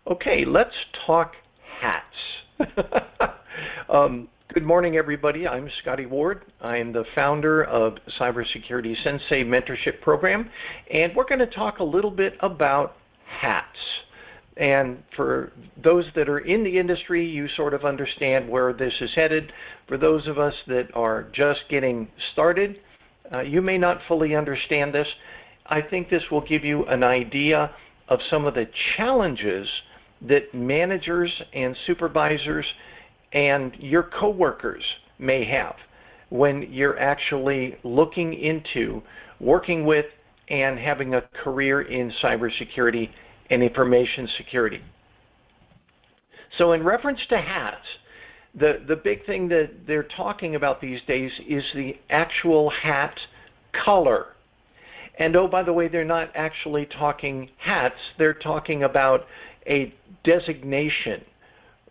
Okay, let's talk hats. Good morning, everybody. I'm Scotty Ward. I'm the founder of CyberSecurity Sensei Mentorship Program, and we're going to talk a little bit about hats. And for those that are in the industry, you sort of understand where this is headed. For those of us that are just getting started, you may not fully understand this. I think this will give you an idea of some of the challenges that managers and supervisors and your coworkers may have when you're actually looking into working with and having a career in cybersecurity and information security. So in reference to hats, the big thing that they're talking about these days is the actual hat color. And oh, by the way, they're not actually talking hats, they're talking about a designation.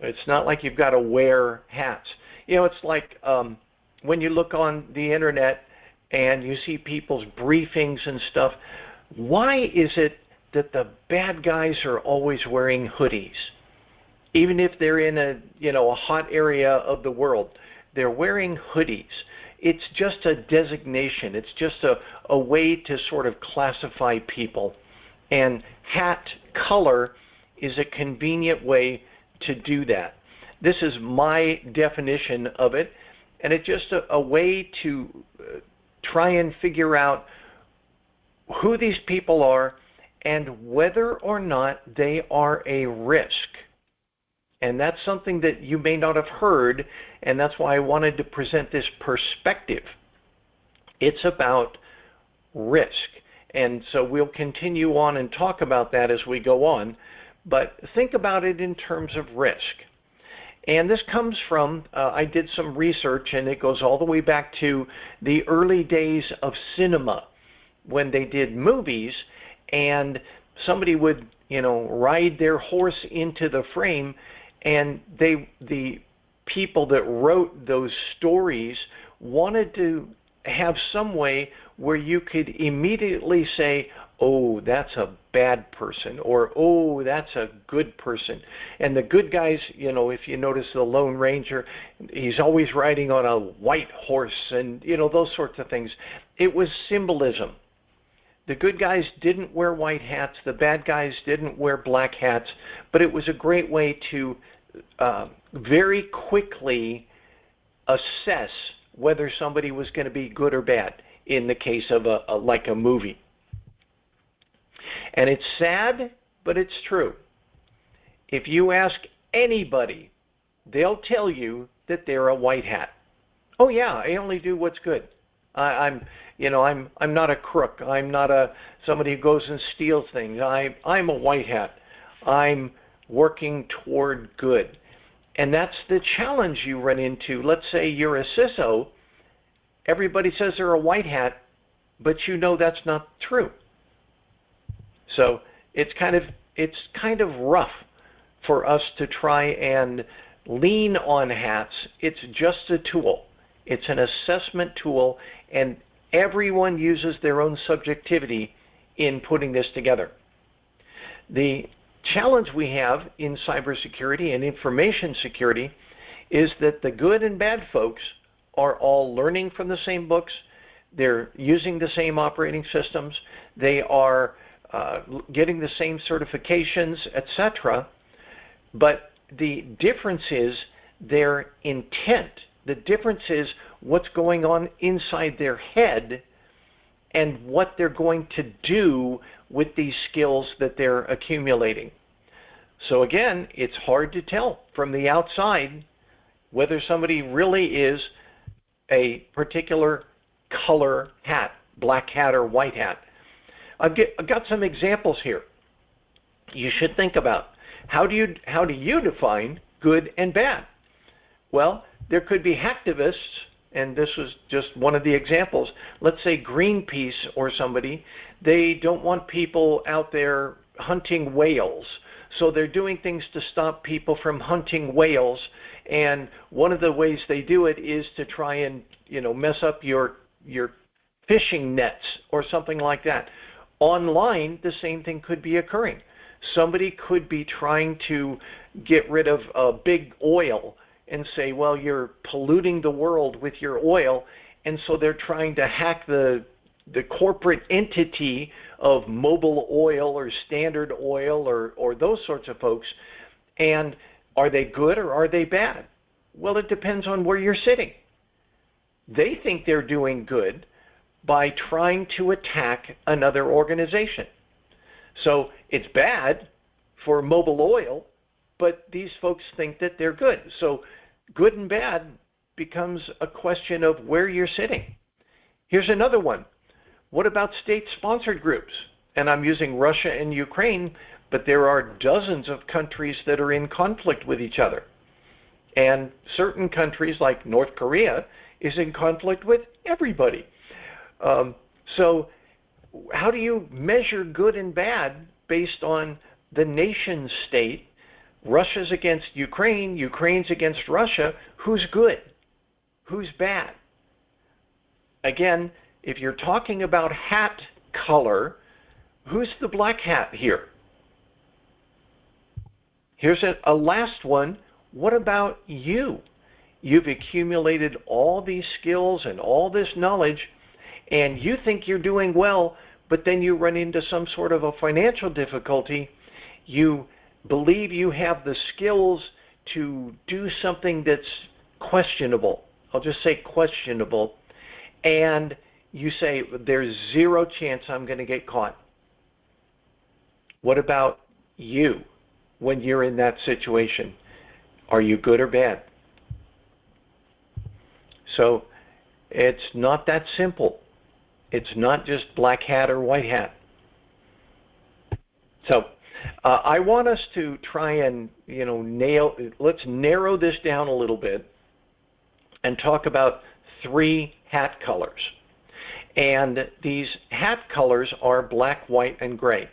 It's not like you've got to wear hats. You know, it's like when you look on the internet and you see people's briefings and stuff, why is it that the bad guys are always wearing hoodies? Even if they're in a hot area of the world, they're wearing hoodies. It's just a designation. It's just a way to sort of classify people. And hat color is a convenient way to do that. This is my definition of it, and it's just a way to try and figure out who these people are and whether or not they are a risk. And that's something that you may not have heard, and that's why I wanted to present this perspective. It's about risk. And so we'll continue on and talk about that as we go on, but think about it in terms of risk. And this comes from, I did some research, and it goes all the way back to the early days of cinema, when they did movies, and somebody would, ride their horse into the frame, and the people that wrote those stories wanted to have some way where you could immediately say, oh, that's a bad person, or oh, that's a good person. And the good guys, if you notice the Lone Ranger, he's always riding on a white horse, and those sorts of things. It was symbolism. The good guys didn't wear white hats, the bad guys didn't wear black hats, but it was a great way to very quickly assess whether somebody was going to be good or bad in the case of like a movie. And it's sad, but it's true. If you ask anybody, they'll tell you that they're a white hat. Oh yeah, I only do what's good. I'm not a crook. I'm not somebody who goes and steals things. I'm a white hat. I'm working toward good. And that's the challenge you run into. Let's say you're a CISO. Everybody says they're a white hat, but that's not true. So it's kind of rough for us to try and lean on hats. It's just a tool. It's an assessment tool, and everyone uses their own subjectivity in putting this together. The challenge we have in cybersecurity and information security is that the good and bad folks are all learning from the same books. They're using the same operating systems. They are getting the same certifications, etc. But the difference is their intent. The difference is what's going on inside their head and what they're going to do with these skills that they're accumulating. So again, it's hard to tell from the outside whether somebody really is a particular color hat, black hat or white hat. I've got some examples here you should think about. How do you define good and bad? Well, there could be hacktivists, and this was just one of the examples. Let's say Greenpeace or somebody, they don't want people out there hunting whales. So they're doing things to stop people from hunting whales. And one of the ways they do it is to try and, mess up your fishing nets or something like that. Online, the same thing could be occurring. Somebody could be trying to get rid of big oil and say, well, you're polluting the world with your oil, and so they're trying to hack the corporate entity of Mobil Oil or Standard Oil or those sorts of folks. And are they good or are they bad? Well, it depends on where you're sitting. They think they're doing good by trying to attack another organization. So it's bad for Mobil Oil, but these folks think that they're good. So good and bad becomes a question of where you're sitting. Here's another one. What about state-sponsored groups? And I'm using Russia and Ukraine, but there are dozens of countries that are in conflict with each other. And certain countries like North Korea is in conflict with everybody. So how do you measure good and bad based on the nation state? Russia's against Ukraine, Ukraine's against Russia. Who's good? Who's bad? Again, if you're talking about hat color, who's the black hat here? Here's a last one. What about you? You've accumulated all these skills and all this knowledge, and you think you're doing well, but then you run into some sort of a financial difficulty. You believe you have the skills to do something that's questionable. I'll just say questionable. And you say, there's zero chance I'm going to get caught. What about you when you're in that situation? Are you good or bad? So it's not that simple. It's not just black hat or white hat. So I want us to try and, let's narrow this down a little bit and talk about 3 hat colors. And these hat colors are black, white, and gray.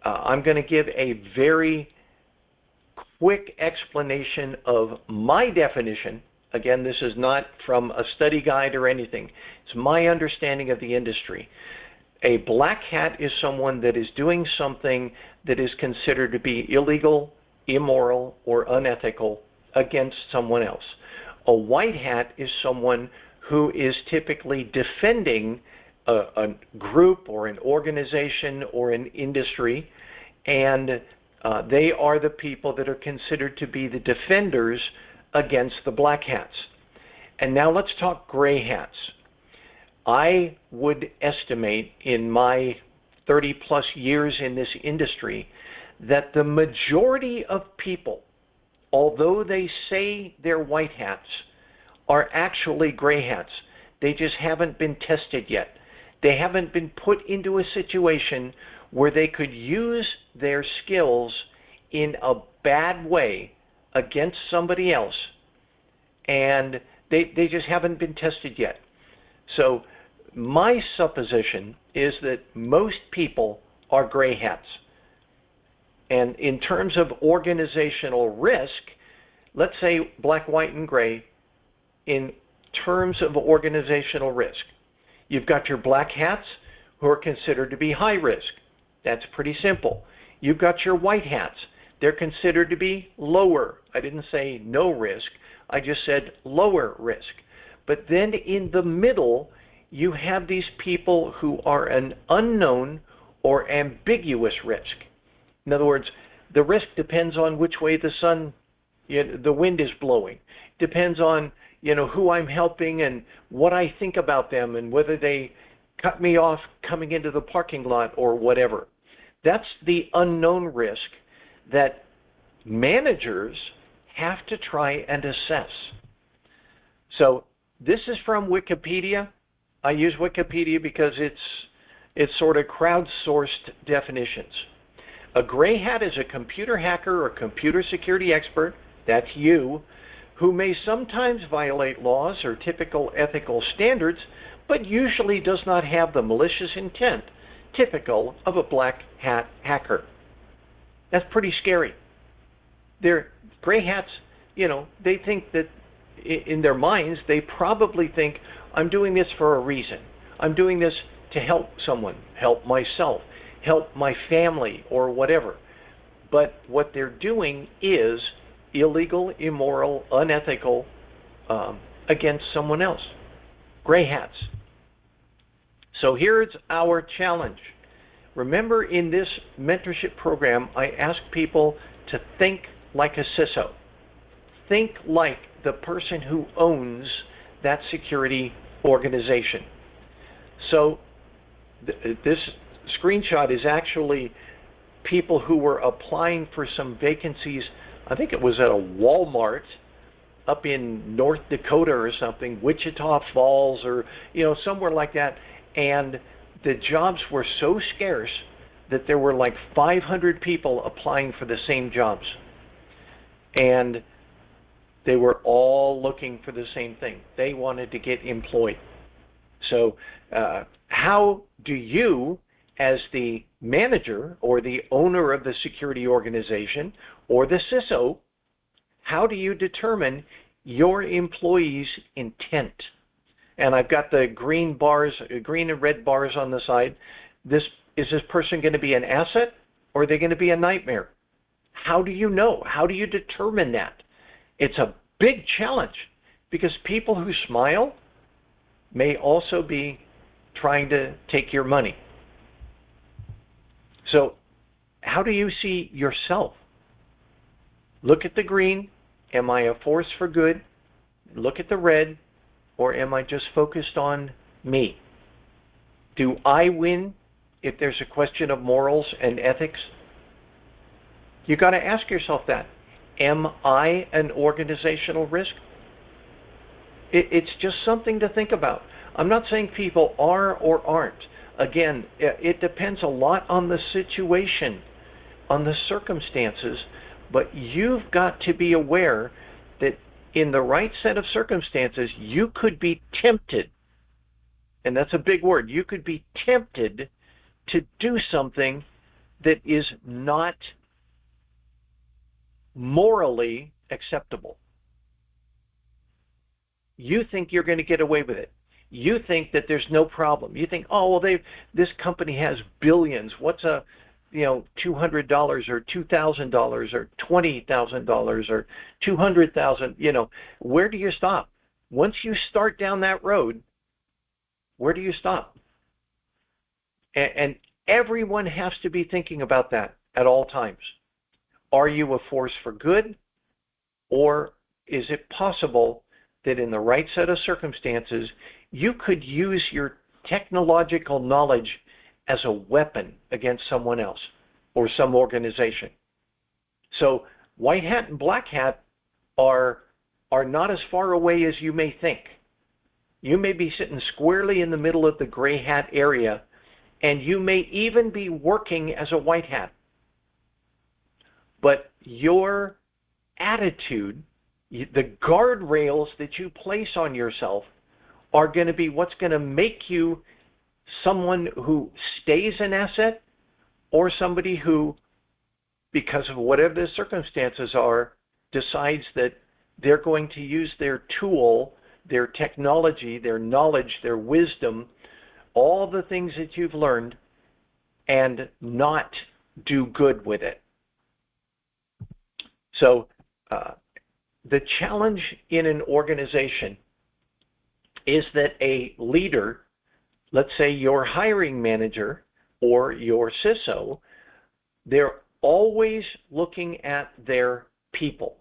I'm going to give a very quick explanation of my definition. Again, this is not from a study guide or anything. It's my understanding of the industry. A black hat is someone that is doing something that is considered to be illegal, immoral, or unethical against someone else. A white hat is someone who is typically defending a group or an organization or an industry, and they are the people that are considered to be the defenders against the black hats. And now let's talk gray hats. I would estimate in my 30 plus years in this industry that the majority of people, although they say they're white hats, are actually gray hats. They just haven't been tested yet. They haven't been put into a situation where they could use their skills in a bad way against somebody else, and they just haven't been tested yet. So my supposition is that most people are gray hats. And in terms of organizational risk, let's say black, white, and gray, in terms of organizational risk, you've got your black hats who are considered to be high risk. That's pretty simple. You've got your white hats. They're considered to be lower. I didn't say no risk. I just said lower risk. But then in the middle, you have these people who are an unknown or ambiguous risk. In other words, the risk depends on which way the wind is blowing. Depends on, who I'm helping and what I think about them and whether they cut me off coming into the parking lot or whatever. That's the unknown risk that managers have to try and assess. So this is from Wikipedia. I use Wikipedia because it's sort of crowdsourced definitions. A gray hat is a computer hacker or computer security expert, that's you, who may sometimes violate laws or typical ethical standards, but usually does not have the malicious intent typical of a black hat hacker. That's pretty scary. They're gray hats, they think that in their minds, they probably think, I'm doing this for a reason. I'm doing this to help someone, help myself, help my family, or whatever. but what they're doing is illegal, immoral, unethical against someone else. Gray hats. So here's our challenge. Remember, in this mentorship program, I ask people to think like a CISO. Think like the person who owns that security organization. So this screenshot is actually people who were applying for some vacancies. I think it was at a Walmart up in North Dakota or something, Wichita Falls, or somewhere like that. And the jobs were so scarce that there were like 500 people applying for the same jobs. And they were all looking for the same thing. They wanted to get employed. So how do you, as the manager or the owner of the security organization or the CISO, how do you determine your employees' intent? And I've got the green and red bars on the side. Is this person going to be an asset, or are they going to be a nightmare? How do you know? How do you determine that? It's a big challenge, because people who smile may also be trying to take your money. So how do you see yourself? Look at the green. Am I a force for good? Look at the red. Or am I just focused on me? Do I win if there's a question of morals and ethics? You got to ask yourself that. Am I an organizational risk? It's just something to think about. I'm not saying people are or aren't. Again, it depends a lot on the situation, on the circumstances, but you've got to be aware that in the right set of circumstances, you could be tempted, and that's a big word, you could be tempted to do something that is not morally acceptable. You think you're going to get away with it. You think that there's no problem. You think, oh, well, this company has billions. What's a $200 or $2,000 or $20,000 or $200,000? Where do you stop? Once you start down that road, where do you stop? And everyone has to be thinking about that at all times. Are you a force for good, or is it possible that in the right set of circumstances, you could use your technological knowledge as a weapon against someone else or some organization? So white hat and black hat are not as far away as you may think. You may be sitting squarely in the middle of the gray hat area, and you may even be working as a white hat. But your attitude, the guardrails that you place on yourself, are going to be what's going to make you someone who stays an asset, or somebody who, because of whatever the circumstances are, decides that they're going to use their tool, their technology, their knowledge, their wisdom, all the things that you've learned, and not do good with it. So the challenge in an organization is that a leader, let's say your hiring manager or your CISO, they're always looking at their people.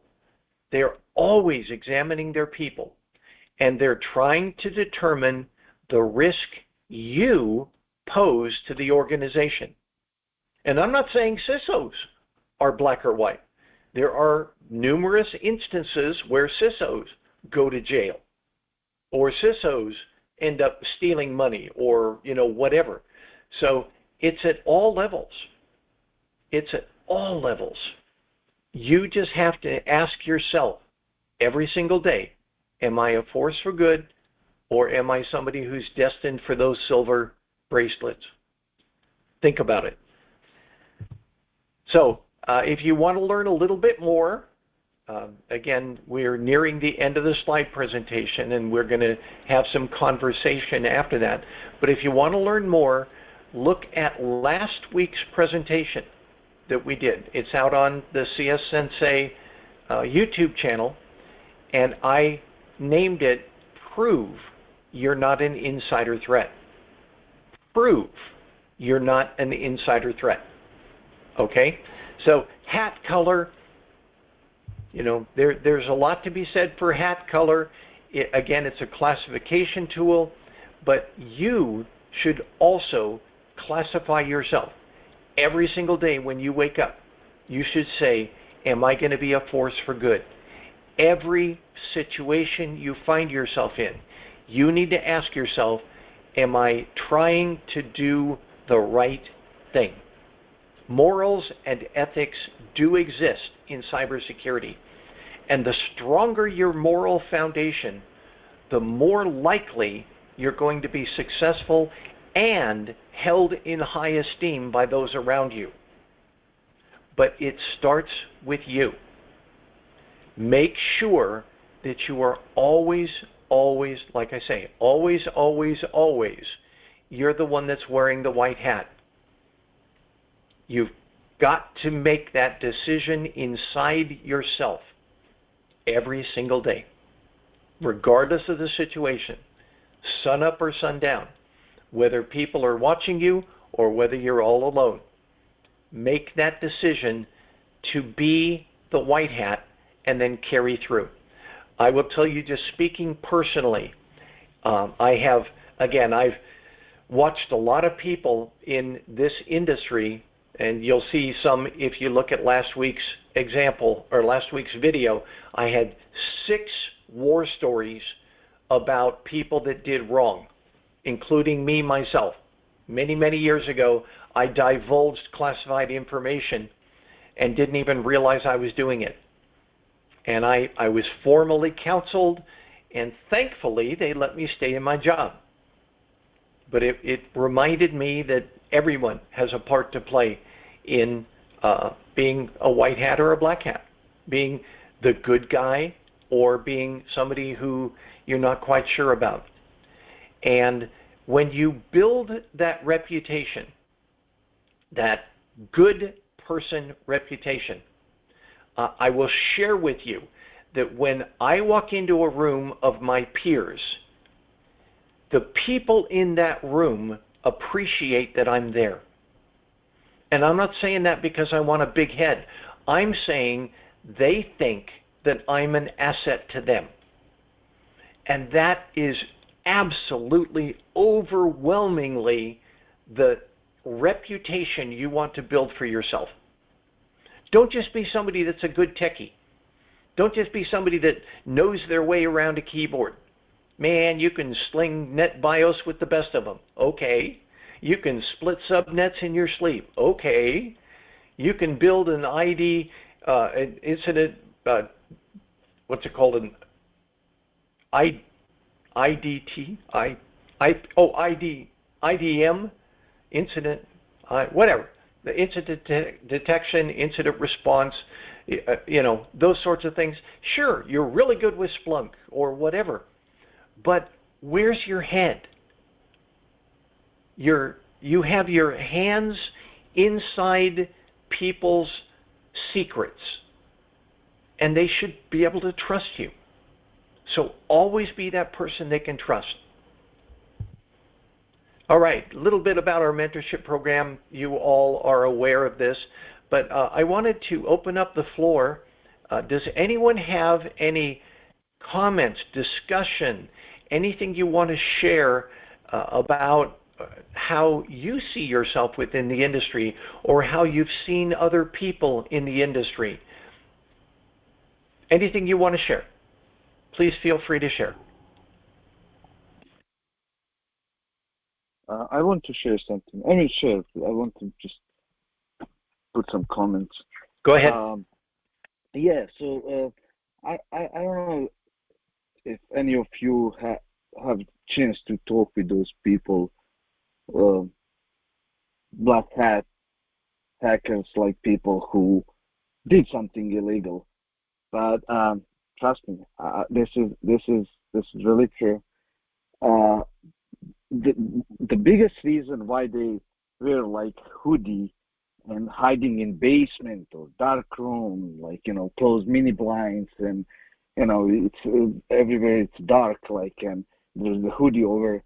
They're always examining their people, and they're trying to determine the risk you pose to the organization. And I'm not saying CISOs are black or white. There are numerous instances where CISOs go to jail, or CISOs end up stealing money, or whatever. So it's at all levels. It's at all levels. You just have to ask yourself every single day, am I a force for good, or am I somebody who's destined for those silver bracelets? Think about it. So if you want to learn a little bit more, again, we're nearing the end of the slide presentation, and we're going to have some conversation after that. But if you want to learn more, look at last week's presentation. that we did. It's out on the CS Sensei YouTube channel, and I named it Prove You're Not an Insider Threat. Prove you're not an insider threat. Okay? So hat color, you know, there's a lot to be said for hat color. Again, it's a classification tool, but you should also classify yourself. Every single day when you wake up, you should say, am I going to be a force for good? Every situation you find yourself in, you need to ask yourself, am I trying to do the right thing? Morals and ethics do exist in cybersecurity. And the stronger your moral foundation, the more likely you're going to be successful and held in high esteem by those around you. But it starts with you. Make sure that you are always, like I say, always, you're the one that's wearing the white hat. You've got to make that decision inside yourself every single day, regardless of the situation, sun up or sun down, whether people are watching you or whether you're all alone. Make that decision to be the white hat and then carry through. I will tell you, just speaking personally, I've watched a lot of people in this industry, and you'll see some if you look at last week's example or last week's video. I had 6 war stories about people that did wrong, including me myself. Many years ago, I divulged classified information and didn't even realize I was doing it. And I was formally counseled, and thankfully they let me stay in my job. But it reminded me that everyone has a part to play in being a white hat or a black hat, being the good guy or being somebody who you're not quite sure about. And when you build that reputation, that good person reputation, I will share with you that when I walk into a room of my peers, the people in that room appreciate that I'm there. And I'm not saying that because I want a big head. I'm saying they think that I'm an asset to them. And that is absolutely, overwhelmingly the reputation you want to build for yourself. Don't just be somebody that's a good techie. Don't just be somebody that knows their way around a keyboard. Man, you can sling NetBIOS with the best of them. Okay. You can split subnets in your sleep. Okay. You can build an ID, an incident, what's it called? An IDT? IDM, incident, whatever. The incident detection, incident response, those sorts of things. Sure, you're really good with Splunk or whatever, but where's your head? You have your hands inside people's secrets, and they should be able to trust you. So always be that person they can trust. All right, a little bit about our mentorship program. You all are aware of this, but I wanted to open up the floor. Does anyone have any comments, discussion, anything you want to share about how you see yourself within the industry or how you've seen other people in the industry? Anything you want to share, please feel free to share. I want to share something. I want to just put some comments. Go ahead. Yeah, so I don't know if any of you have chance to talk with those people, black hat hackers, like people who did something illegal. But trust me, this is really true. The biggest reason why they wear like hoodie and hiding in basement or dark room, like closed mini blinds, and it's everywhere. It's dark, like, and there's the hoodie over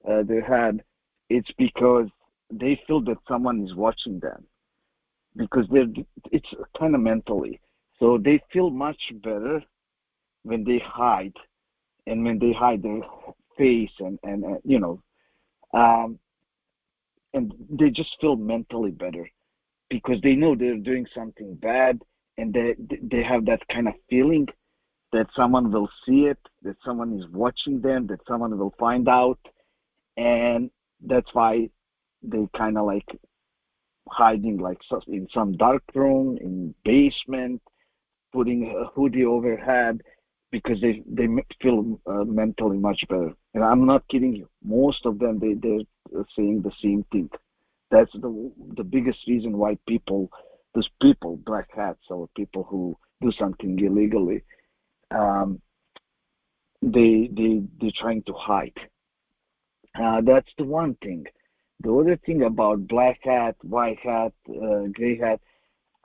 their head. It's because they feel that someone is watching them because it's kind of mentally. So they feel much better when they hide, and when they hide their face, um, and they just feel mentally better because they know they're doing something bad, and they have that kind of feeling that someone will see it, that someone is watching them, that someone will find out, and that's why they kind of like hiding, like in some dark room, in basement, putting a hoodie overhead because they feel mentally much better. And I'm not kidding you. Most of them they're saying the same thing. That's the biggest reason why those people, black hats or people who do something illegally, um, they're trying to hide. That's the one thing. The other thing about black hat, white hat, gray hat,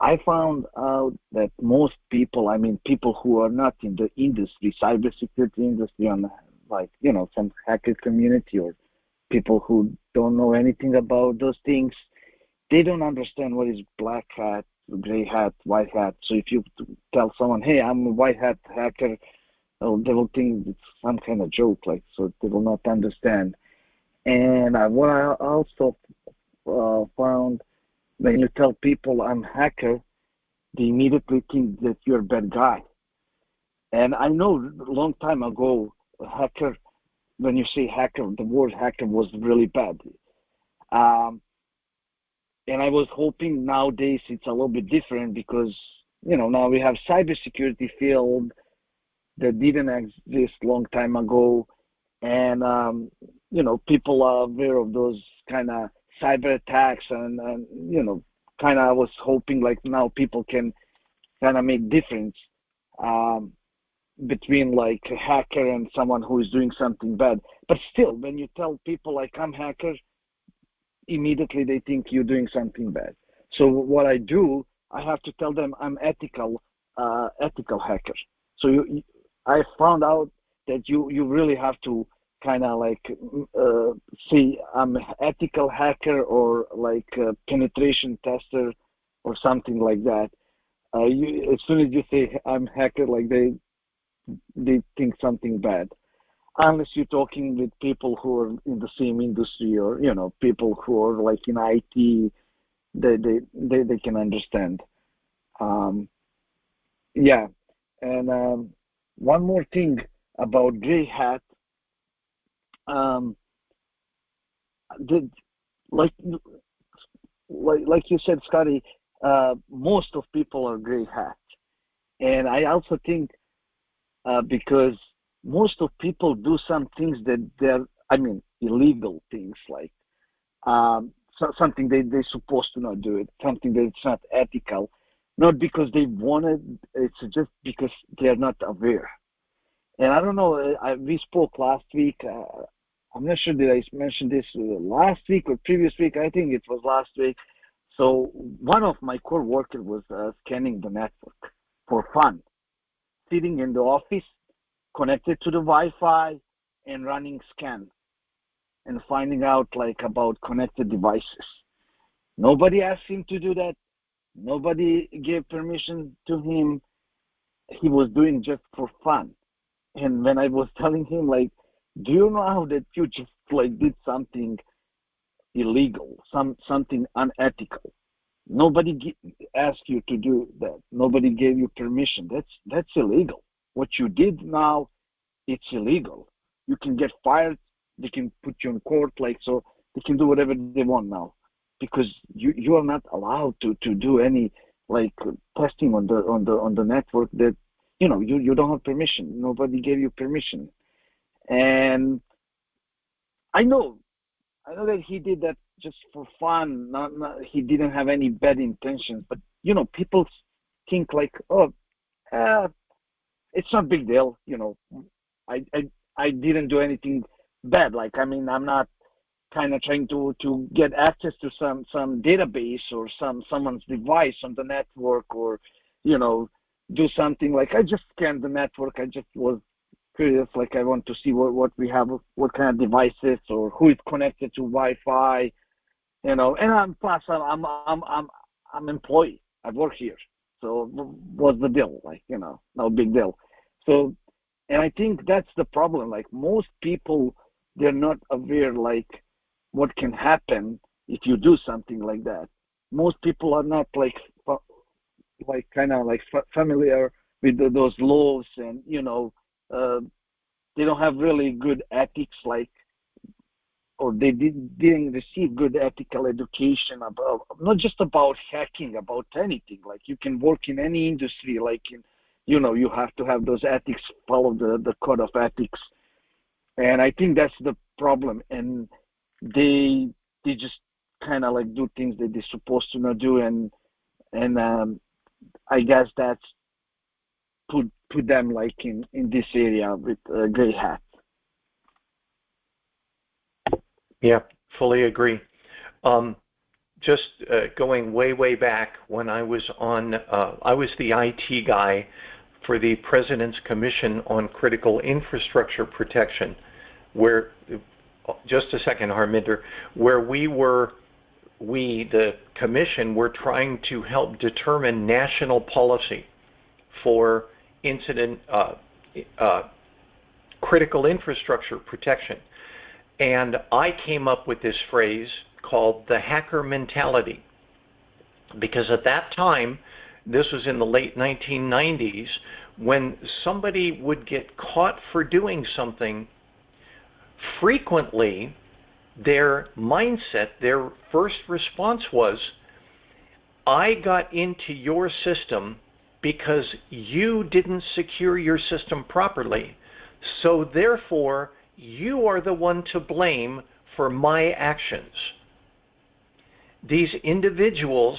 I found out that most people, I mean, people who are not in the industry, cybersecurity industry, on like, some hacker community, or people who don't know anything about those things, they don't understand what is black hat, gray hat, white hat. So if you tell someone, hey, I'm a white hat hacker, oh, they will think it's some kind of joke, like, so they will not understand. And what I also found, when you tell people I'm hacker, they immediately think that you're a bad guy. And I know a long time ago, hacker, when you say hacker, the word hacker was really bad. Um, and I was hoping nowadays it's a little bit different because, now we have cybersecurity field that didn't exist long time ago. And, people are aware of those kind of cyber attacks, and kind of I was hoping like now people can kind of make difference um, between like a hacker and someone who is doing something bad. But still, when you tell people like I'm hacker, immediately they think you're doing something bad. So what I do, I have to tell them I'm ethical hacker. So I found out that you really have to kind of like uh, say I'm ethical hacker or like a penetration tester or something like that. As soon as you say I'm hacker, like they think something bad. Unless you're talking with people who are in the same industry, or people who are like in IT, they can understand. Um, yeah, and one more thing about gray hat. Um, did like like you said, Scotty. Most of people are gray hat, and I also think because most of people do some things that they're, I mean, illegal things, like something they're supposed to not do it, something that's not ethical, not because they want it, it's just because they're not aware. And I don't know, we spoke last week. I'm not sure did I mention this last week or previous week. I think it was last week. So one of my core workers was scanning the network for fun, sitting in the office, connected to the Wi-Fi, and running scan and finding out like about connected devices. Nobody asked him to do that. Nobody gave permission to him. He was doing just for fun. And when I was telling him like, do you know how that you just like did something illegal, something unethical? Nobody asked you to do that. Nobody gave you permission. That's illegal. What you did now, it's illegal. You can get fired. They can put you in court, like, so they can do whatever they want now, because you are not allowed to do any like testing on the network that you don't have permission. Nobody gave you permission, and I know I know that he did that just for fun. Not he didn't have any bad intentions, but people think like, oh, uh, it's not big deal. I didn't do anything bad. Like, I mean, I'm not kind of trying to get access to some database or someone's device on the network, or do something like I just scanned the network. I just was curious, like I want to see what we have, what kind of devices or who is connected to Wi-Fi, and I'm employee. I work here, so what's the deal? Like no big deal. So, and I think that's the problem. Like most people, they're not aware like what can happen if you do something like that. Most people are not like kind of like familiar with those laws, and they don't have really good ethics, like, or they didn't receive good ethical education about, not just about hacking, about anything. Like you can work in any industry, like you have to have those ethics, follow the code of ethics. And I think that's the problem. And they just kind of like do things that they're supposed to not do, and I guess that's put them like in this area with gray hat. Yeah, fully agree. Just going way back when I was on, I was the IT guy for the President's Commission on Critical Infrastructure Protection, where, just a second, Harminder, where the commission, were trying to help determine national policy for critical infrastructure protection. And I came up with this phrase called the hacker mentality, because at that time, this was in the late 1990s, when somebody would get caught for doing something, frequently their mindset, their first response was, I got into your system because you didn't secure your system properly, so therefore you are the one to blame for my actions. These individuals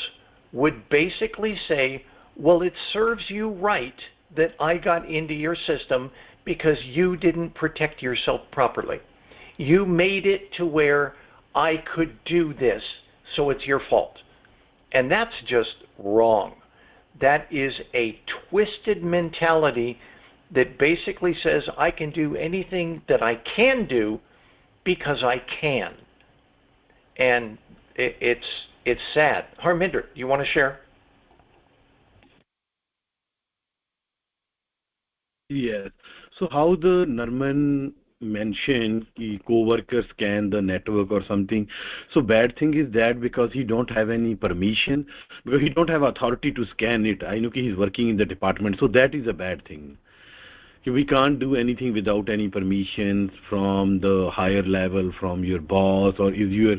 would basically say, well, it serves you right that I got into your system because you didn't protect yourself properly. You made it to where I could do this, so it's your fault. And that's just wrong. That is a twisted mentality that basically says I can do anything that I can do because I can. And it's sad. Harminder, do you want to share? Yes. So how the Narman mentioned co-worker scan the network or something. So bad thing is that because he don't have any permission, because he don't have authority to scan it. I know he's working in the department, so that is a bad thing. We can't do anything without any permissions from the higher level, from your boss, or is your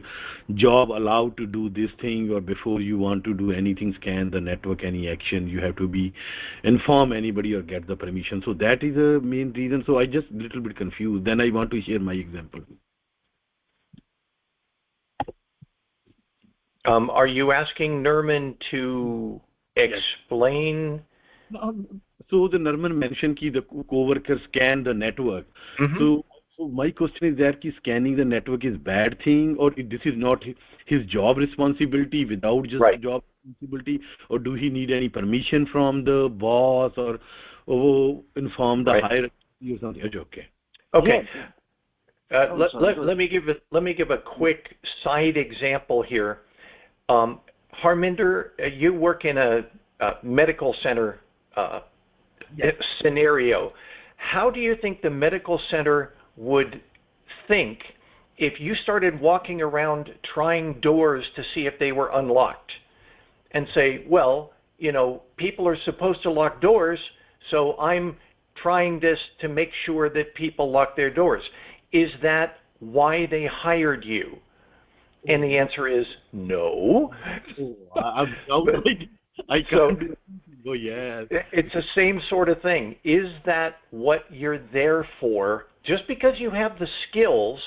job allowed to do this thing, or before you want to do anything, scan the network, any action, you have to be inform anybody or get the permission. So that is the main reason. So I just little bit confused. Then I want to share my example. Are you asking Nerman to explain? So the Narman mentioned that the co-worker scan the network. Mm-hmm. So my question is that scanning the network is bad thing, or this is not his job responsibility without just right. job responsibility, or do he need any permission from the boss, or inform the right. hierarchy or something? Okay. Okay. Let me give a quick side example here. Harminder, you work in a medical center scenario. How do you think the medical center would think if you started walking around trying doors to see if they were unlocked and say, well, people are supposed to lock doors, so I'm trying this to make sure that people lock their doors? Is that why they hired you? And the answer is no. I can't do it. Oh, yes. It's the same sort of thing. Is that what you're there for? Just because you have the skills,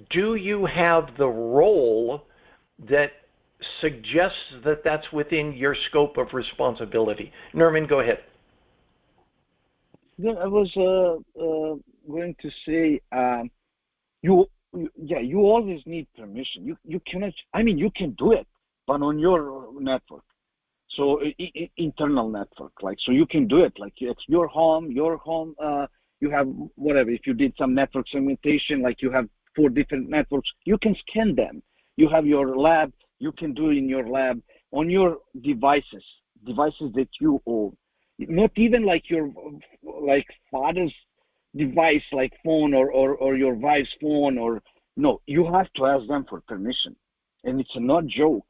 do you have the role that suggests that that's within your scope of responsibility? Nerman, go ahead. Yeah, I was going to say, you yeah, you always need permission. You cannot. I mean, you can do it, but on your network. So internal network, like, so you can do it, like it's your home, you have whatever. If you did some network segmentation, like you have 4 different networks, you can scan them. You have your lab, you can do in your lab on your devices that you own. Not even like your like father's device, like phone or your wife's phone, or no, you have to ask them for permission, and it's not joke.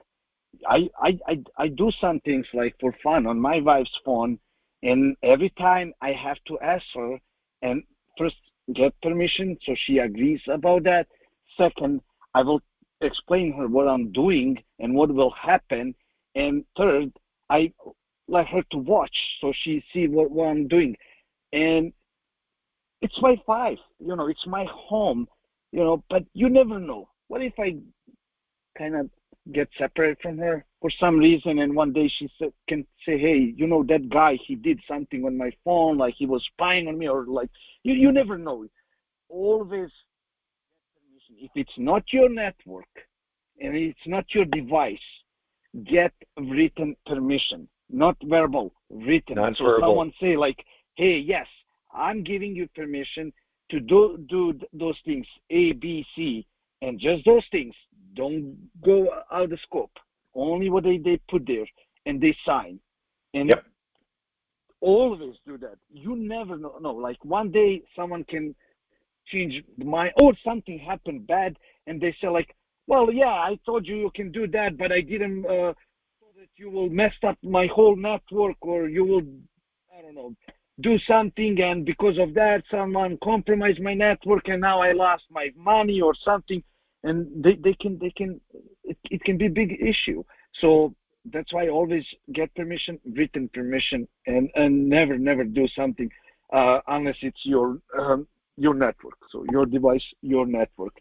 I do some things like for fun on my wife's phone, and every time I have to ask her and first get permission so she agrees about that. Second, I will explain her what I'm doing and what will happen. And third, I like her to watch so she see what I'm doing. And it's my wife, it's my home, but you never know. What if I kind of get separated from her for some reason, and one day she can say, hey, that guy, he did something on my phone, like he was spying on me, or like, you never know. Always get permission. If it's not your network and it's not your device, get written permission, not verbal, written. Not So verbal. someone say like, hey, yes, I'm giving you permission to do those things, A, B, C, and just those things. Don't go out of scope. Only what they put there, and they sign. And Yep. always do that. You never know. No, like one day someone can change the mind, or something happened bad, and they say like, well, yeah, I told you can do that, but I didn't so that you will mess up my whole network, or you will, I don't know, do something, and because of that, someone compromised my network, and now I lost my money or something, and they can it can be a big issue. So that's why I always get permission, written permission, and never do something unless it's your network. So your device, your network.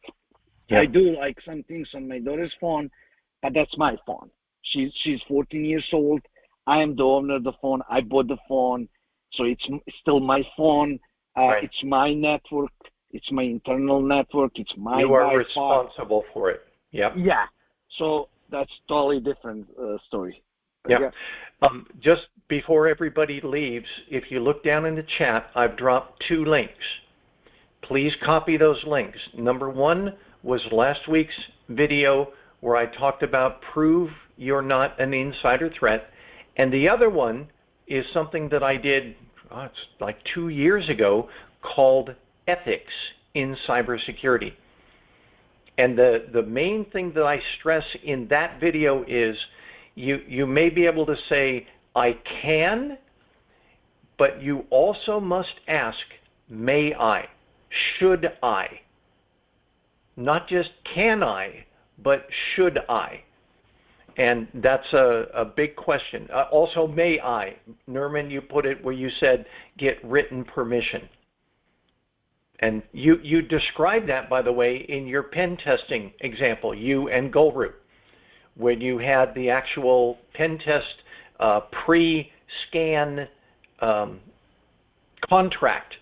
Yep. I do like some things on my daughter's phone, but that's my phone. She's 14 years old. I am the owner of the phone. I bought the phone, so it's still my phone. Right. It's my network. It's my internal network. It's my You are Wi-Fi. responsible for it. Yep. Yeah. So that's totally different story. Yeah. Just before everybody leaves, if you look down in the chat, I've dropped 2 links. Please copy those links. Number 1 was last week's video where I talked about prove you're not an insider threat. And the other one is something that I did, it's like 2 years ago, called ethics in cybersecurity. And the main thing that I stress in that video is you may be able to say, I can, but you also must ask, may I? Should I? Not just can I, but should I? And that's a big question. Also, may I? Nerman, you put it where you said get written permission. And you described that, by the way, in your pen testing example, you and Golroot, when you had the actual pen test pre-scan contract.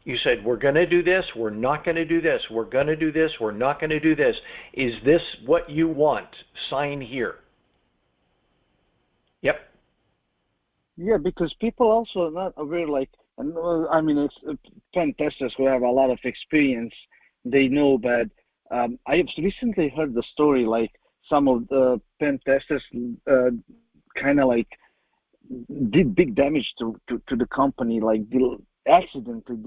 You said, we're going to do this, we're not going to do this, we're going to do this, we're not going to do this. Is this what you want? Sign here. Yep. Yeah, because people also are not aware, like, I mean, it's pen testers who have a lot of experience, they know, but I have recently heard the story, like, some of the pen testers kind of like did big damage to the company, like accidentally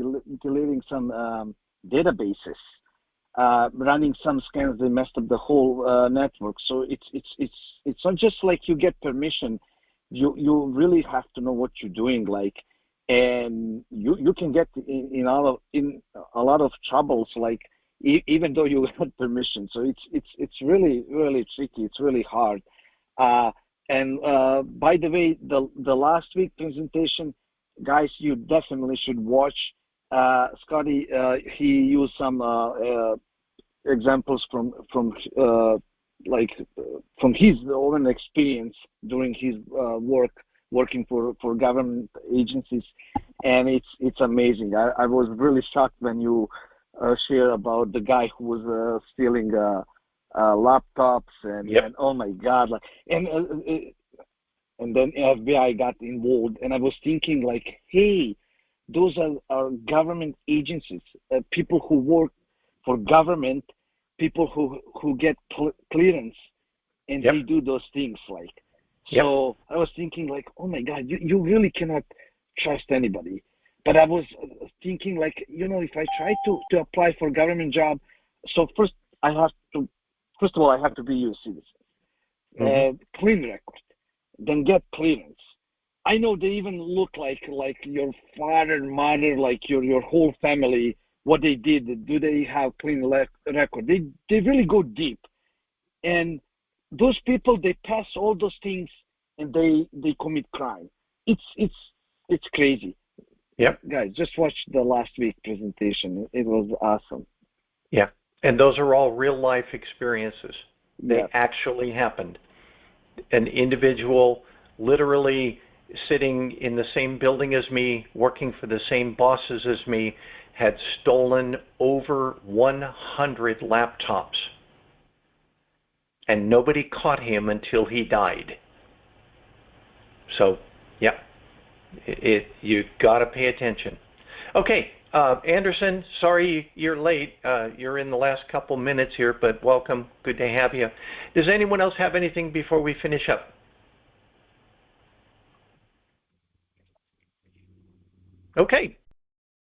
deleting some databases, running some scans. They messed up the whole network. So it's not just like you get permission. You really have to know what you're doing, like, and you can get in a lot of troubles, like, even though you had permission. So it's really tricky. It's really hard. And by the way, the last week presentation, guys, you definitely should watch. Scotty, he used some examples from his own experience during his working for government agencies, and it's amazing. I was really shocked when you share about the guy who was stealing laptops Yep. and oh my God, like and then FBI got involved, and I was thinking like, hey, those are government agencies, people who work for government, people who get clearance, and Yep. they do those things like. Yep. So I was thinking like, oh my God, you really cannot trust anybody. But I was thinking like, if I try to apply for a government job, so first of all, I have to be U.S. citizen, Mm-hmm. clean record, then get clearance. I know they even look like your father, mother, like your whole family, what they did. Do they have clean record? They really go deep, and those people they pass all those things and they commit crime. It's crazy. Yep. Guys, just watch the last week presentation. It was awesome. Yeah. And those are all real life experiences. They Yeah. actually happened. An individual literally sitting in the same building as me, working for the same bosses as me, had stolen over 100 laptops. And nobody caught him until he died. So, yeah, you got to pay attention. Okay, Anderson, sorry you're late. You're in the last couple minutes here, but welcome. Good to have you. Does anyone else have anything before we finish up? Okay.